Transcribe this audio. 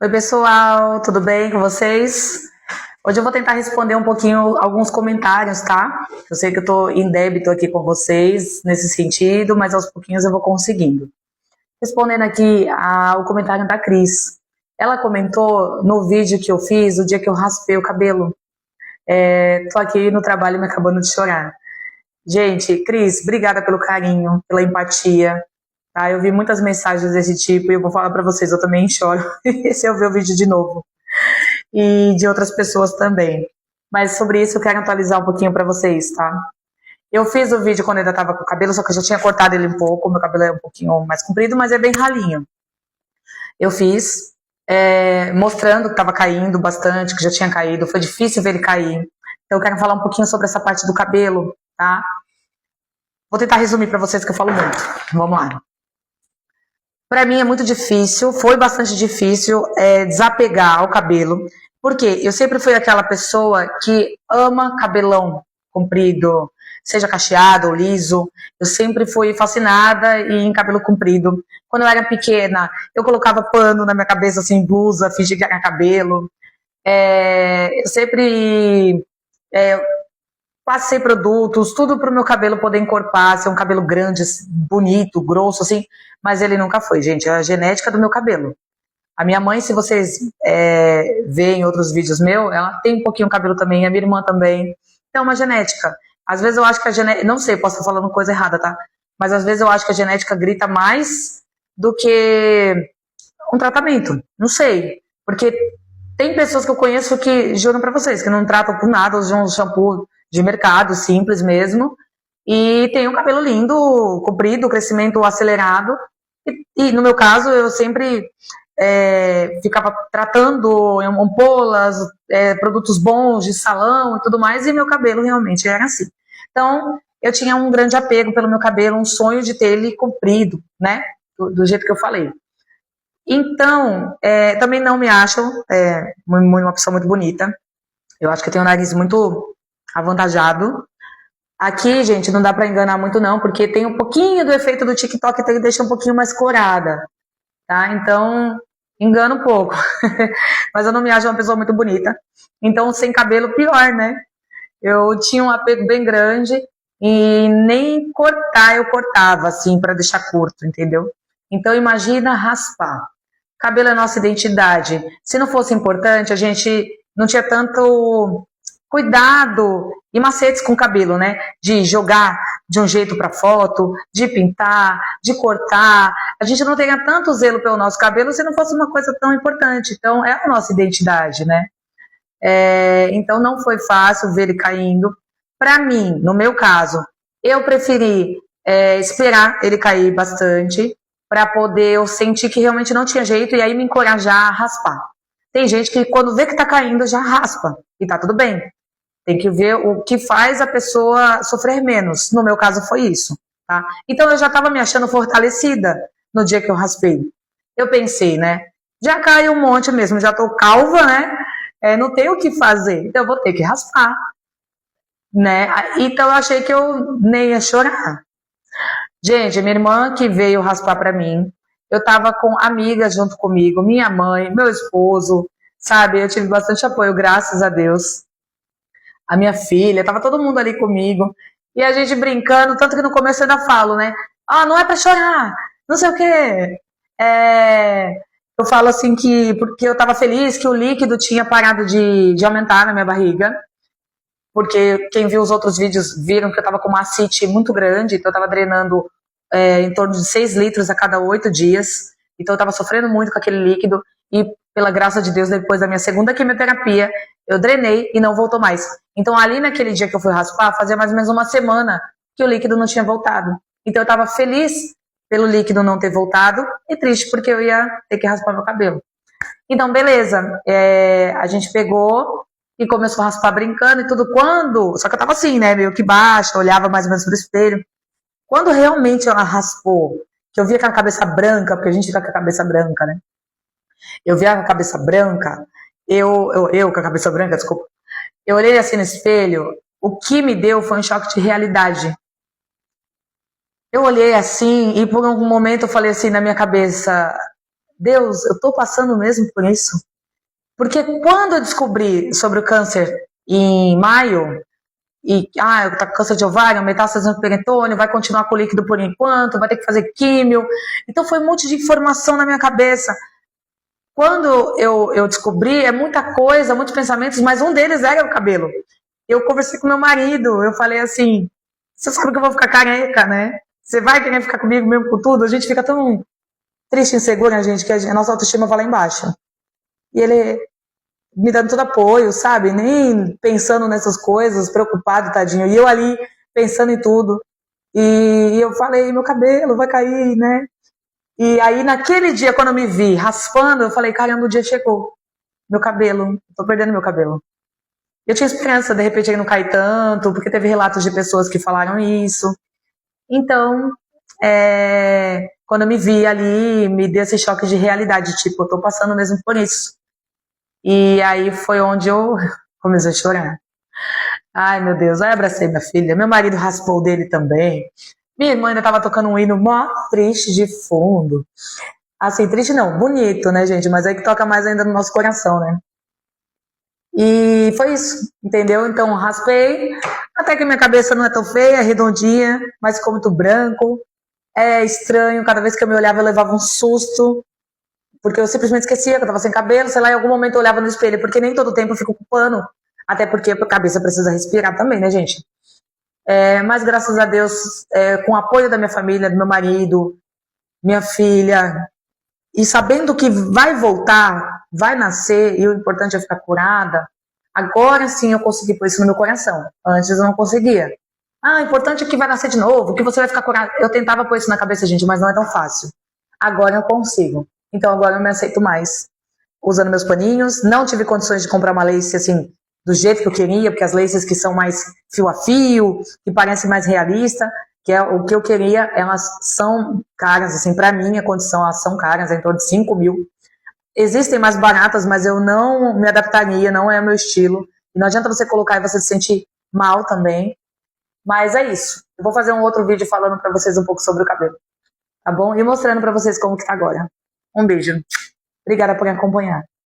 Oi, pessoal, tudo bem com vocês? Hoje eu vou tentar responder um pouquinho alguns comentários, tá? Eu sei que eu tô em débito aqui com vocês nesse sentido, mas aos pouquinhos eu vou conseguindo. Respondendo aqui ao comentário da Cris. Ela comentou no vídeo que eu fiz, o dia que eu raspei o cabelo. Tô aqui no trabalho me acabando de chorar. Gente, Cris, obrigada pelo carinho, pela empatia. Tá? Eu vi muitas mensagens desse tipo e eu vou falar pra vocês, eu também choro se eu ver o vídeo de novo. E de outras pessoas também. Mas sobre isso eu quero atualizar um pouquinho pra vocês, tá? Eu fiz o vídeo quando eu ainda tava com o cabelo, só que eu já tinha cortado ele um pouco, meu cabelo é um pouquinho mais comprido, mas é bem ralinho. Eu fiz, mostrando que tava caindo bastante, que já tinha caído, foi difícil ver ele cair. Então eu quero falar um pouquinho sobre essa parte do cabelo, tá? Vou tentar resumir pra vocês que eu falo muito. Vamos lá. Pra mim é muito difícil, foi bastante difícil desapegar ao cabelo, porque eu sempre fui aquela pessoa que ama cabelão comprido, seja cacheado ou liso. Eu sempre fui fascinada em cabelo comprido. Quando eu era pequena, eu colocava pano na minha cabeça, assim, blusa, fingia que era cabelo. Eu sempre passei produtos, tudo pro meu cabelo poder encorpar, ser um cabelo grande, bonito, grosso, assim, mas ele nunca foi, gente, é a genética do meu cabelo. A minha mãe, se vocês veem outros vídeos meus, ela tem um pouquinho de cabelo também, a minha irmã também. Então, é uma genética. Às vezes eu acho que a genética, não sei, posso estar falando coisa errada, tá? Mas às vezes eu acho que a genética grita mais do que um tratamento, não sei. Porque tem pessoas que eu conheço que, juram pra vocês, que não tratam por nada, usam um shampoo de mercado, simples mesmo, e tem um cabelo lindo, comprido, crescimento acelerado, e no meu caso eu sempre ficava tratando ampolas, produtos bons de salão e tudo mais, e meu cabelo realmente era assim. Então, eu tinha um grande apego pelo meu cabelo, um sonho de ter ele comprido, né, do jeito que eu falei. Então, também não me acho uma pessoa muito bonita. Eu acho que eu tenho um nariz muito avantajado. Aqui, gente, não dá pra enganar muito não, porque tem um pouquinho do efeito do TikTok que deixa um pouquinho mais corada, tá? Então, engana um pouco. Mas eu não me acho uma pessoa muito bonita. Então, sem cabelo, pior, né? Eu tinha um apego bem grande e nem cortar eu cortava, assim, pra deixar curto, entendeu? Então, imagina raspar. Cabelo é nossa identidade. Se não fosse importante, a gente não tinha tanto cuidado e macetes com o cabelo, né? De jogar de um jeito para foto, de pintar, de cortar. A gente não teria tanto zelo pelo nosso cabelo se não fosse uma coisa tão importante. Então, é a nossa identidade, né? Então, não foi fácil ver ele caindo. Para mim, no meu caso, eu preferi esperar ele cair bastante para poder eu sentir que realmente não tinha jeito e aí me encorajar a raspar. Tem gente que quando vê que tá caindo já raspa e tá tudo bem. Tem que ver o que faz a pessoa sofrer menos. No meu caso foi isso, tá? Então eu já estava me achando fortalecida no dia que eu raspei. Eu pensei, né? Já caiu um monte mesmo, já tô calva, né? Não tenho o que fazer, então eu vou ter que raspar, né? Então eu achei que eu nem ia chorar. Gente, minha irmã que veio raspar pra mim, eu tava com amigas junto comigo, minha mãe, meu esposo, sabe? Eu tive bastante apoio, graças a Deus. A minha filha, tava todo mundo ali comigo. E a gente brincando, tanto que no começo eu ainda falo, né? Ah, não é pra chorar, não sei o quê. Eu falo assim que, porque eu tava feliz que o líquido tinha parado de aumentar na minha barriga. Porque quem viu os outros vídeos viram que eu tava com uma ascite muito grande, então eu tava drenando em torno de 6 litros a cada 8 dias. Então eu tava sofrendo muito com aquele líquido e, pela graça de Deus, depois da minha segunda quimioterapia, eu drenei e não voltou mais. Então ali naquele dia que eu fui raspar, fazia mais ou menos uma semana que o líquido não tinha voltado. Então eu tava feliz pelo líquido não ter voltado e triste porque eu ia ter que raspar meu cabelo. Então, beleza. A gente pegou e começou a raspar brincando e tudo. Só que eu tava assim, né, meio que baixa, olhava mais ou menos pro espelho. Quando realmente ela raspou, que eu vi aquela cabeça branca, porque a gente fica com a cabeça branca, né? Eu vi a cabeça branca, eu com a cabeça branca, desculpa. Eu olhei assim no espelho, o que me deu foi um choque de realidade. Eu olhei assim e por um momento eu falei assim na minha cabeça, Deus, eu tô passando mesmo por isso? Porque quando eu descobri sobre o câncer em maio, eu tô com câncer de ovário, metástase no peritônio, vai continuar com o líquido por enquanto, vai ter que fazer químio. Então foi um monte de informação na minha cabeça. Quando eu descobri, é muita coisa, muitos pensamentos, mas um deles era o cabelo. Eu conversei com meu marido, eu falei assim, você sabe que eu vou ficar careca, né? Você vai querer ficar comigo mesmo com tudo? A gente fica tão triste e insegura, gente, que a nossa autoestima vai lá embaixo. E ele me dando todo apoio, sabe? Nem pensando nessas coisas, preocupado, tadinho. E eu ali pensando em tudo. E eu falei, meu cabelo vai cair, né? E aí, naquele dia, quando eu me vi raspando, eu falei, caramba, o dia chegou. Meu cabelo, tô perdendo meu cabelo. Eu tinha esperança, de repente, ele não cair tanto, porque teve relatos de pessoas que falaram isso. Então, quando eu me vi ali, me deu esse choque de realidade, tipo, eu tô passando mesmo por isso. E aí foi onde eu comecei a chorar. Ai, meu Deus, aí abracei minha filha, meu marido raspou o dele também. Minha irmã ainda tava tocando um hino mó triste de fundo. Assim, triste não, bonito, né, gente? Mas aí que toca mais ainda no nosso coração, né? E foi isso, entendeu? Então, raspei, até que minha cabeça não é tão feia, é redondinha, mas ficou muito branco. É estranho, cada vez que eu me olhava eu levava um susto, porque eu simplesmente esquecia que eu tava sem cabelo, sei lá, em algum momento eu olhava no espelho, porque nem todo tempo eu fico com pano, até porque a cabeça precisa respirar também, né, gente? Mas graças a Deus, com o apoio da minha família, do meu marido, minha filha, e sabendo que vai voltar, vai nascer, e o importante é ficar curada, agora sim eu consegui pôr isso no meu coração. Antes eu não conseguia. O importante é que vai nascer de novo, que você vai ficar curada. Eu tentava pôr isso na cabeça, gente, mas não é tão fácil. Agora eu consigo. Então agora eu me aceito mais. Usando meus paninhos, não tive condições de comprar uma lace assim, do jeito que eu queria, porque as laces que são mais fio a fio, que parecem mais realista, que é o que eu queria, elas são caras, assim, pra minha condição, elas são caras, em torno de 5 mil. Existem mais baratas, mas eu não me adaptaria, não é o meu estilo. E não adianta você colocar e você se sentir mal também. Mas é isso. Eu vou fazer um outro vídeo falando pra vocês um pouco sobre o cabelo, tá bom? E mostrando pra vocês como que tá agora. Um beijo. Obrigada por me acompanhar.